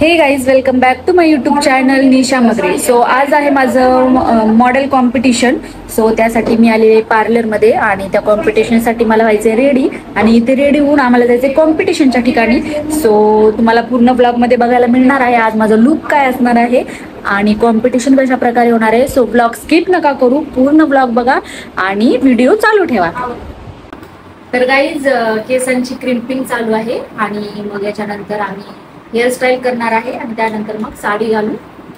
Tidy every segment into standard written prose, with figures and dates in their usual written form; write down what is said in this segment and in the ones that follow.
हे guys, welcome back to my YouTube channel Nisha Magare. So आज आहे माझं मॉडेल कॉम्पिटिशन. सो त्यासाठी मी आले पार्लरमध्ये आणि त्या कॉम्पिटिशनसाठी मला व्हायचं रेडी आणि इथे रेडी होऊन आम्हाला जायचं कॉम्पिटिशनच्या ठिकाणी. सो तुम्हाला पूर्ण ब्लॉगमध्ये बघायला मिळणार आहे आज माझं लुक काय असणार आहे आणि कॉम्पिटिशन कशा प्रकारे होणार आहे. सो ब्लॉग स्किप नका करू, पूर्ण ब्लॉग बघा आणि व्हिडिओ चालू ठेवा. तर गाईज, केसांची क्रिम्पिंग चालू आहे आणि मग याच्यानंतर आम्ही हेअरस्टाईल करणार आहे आणि त्यानंतर मग साडी घालून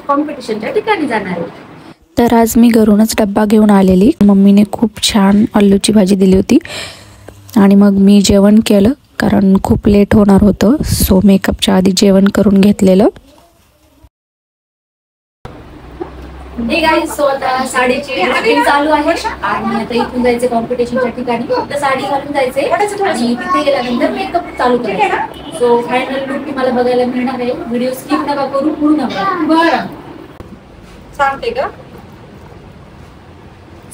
कॉम्पिटिशनच्या ठिकाणी जाणार आहे. तर आज मी घरूनच डब्बा घेऊन आलेली. मम्मीने खूप छान आलूची भाजी दिली होती आणि मग मी जेवण केलं कारण खूप लेट होणार होतं. सो मेकअपच्या आधी जेवण करून घेतलेलं. हे गाईज, सो आता साडीची शूटिंग चालू आहे आणि आता इथून जायचं कॉम्पिटिशनच्या ठिकाणी. फक्त साडी घालून जायचंय आणि तिथे गेल्यानंतर मेकअप चालू करायचा. सो फायनल लुक तुम्हाला बघायला मिळणार आहे. व्हिडिओ स्किप नका करू, पूर्ण बघा. बरं सांगते का?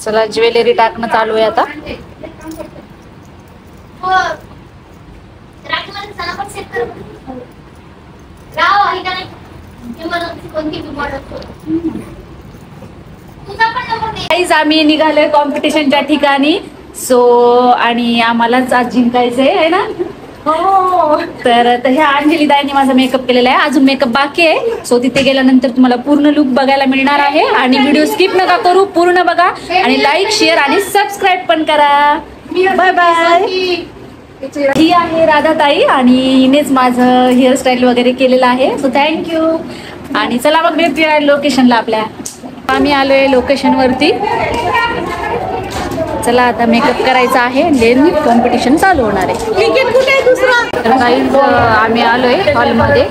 चला, ज्वेलरी टाकणं चालू आहे आता. आम्ही निघालोय कॉम्पिटिशनच्या ठिकाणी. सो आणि आम्हालाच आज जिंकायचंय आहे ना. हो, तर ह्या अंजली ताईंनी माझा मेकअप केलेला आहे. अजून मेकअप बाकी आहे. सो तिथे गेल्यानंतर तुम्हाला पूर्ण लुक बघायला मिळणार आहे आणि व्हिडिओ स्किप नका करू, पूर्ण बघा आणि लाईक, शेअर आणि सबस्क्राईब पण करा. Bye bye. ही आहे राधा ताई आणि हिनेच माझं हेअरस्टाईल वगैरे केलेलं आहे. So thank you. आणि चला मग भेटूया लोकेशनला आपल्या. आम्ही आलोय लोकेशन वरती. चला आता मेकअप करायचा आहे, देन कॉम्पिटिशन चालू होणार आहे. तिकीट कुठे आहे दुसरा? तर गाईज, आम्ही आलोय हॉलमध्ये.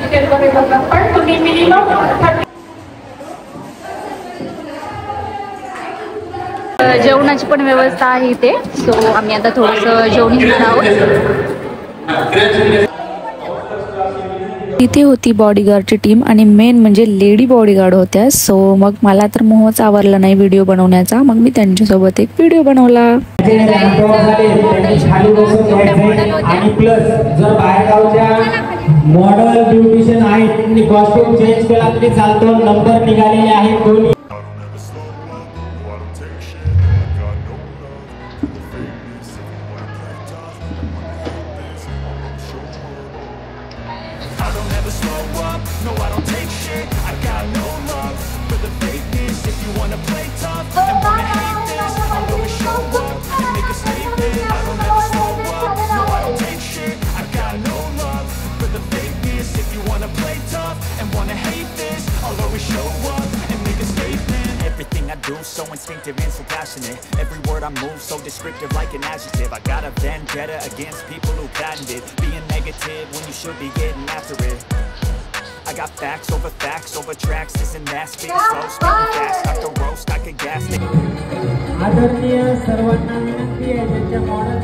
जेवणाची पण व्यवस्था आहे इथे. सो आम्ही आता थोडंसं जेवण घेणार आहोत. तिथे होती बॉडीगार्डची टीम आणि मेन म्हणजे लेडी बॉडीगार्ड होत्या. सो मग मला तर मोहच आवरला नाही व्हिडिओ बनवण्याचा. मग मी त्यांच्यासोबत एक व्हिडिओ बनवला. आणि प्लस जर बाहेरगावच्या मॉडेल ब्युटिशियन आहेत, कॉस्ट्यूम चेंज केला तरी चालतो. नंबर निघालेले आहेत दोन्ही. No, I don't take shit. I got no love for the fakeness. If you wanna play tough and wanna hate this, I'll always show up and make a statement. I don't ever slow up. No, I don't take shit. I got no love for the fakeness. If you wanna play tough and wanna hate this, I'll always show up and make a statement. Everything I do so instinctive and so passionate. Every word I move so descriptive like an adjective. I got a vendetta against people who patented being negative when you should be getting after it. I got facts over tracks, this and that, speaking slow, speaking fast, I can roast, I can gas. आदरणीय सर्वांना विनंती आहे, ज्यांच्या model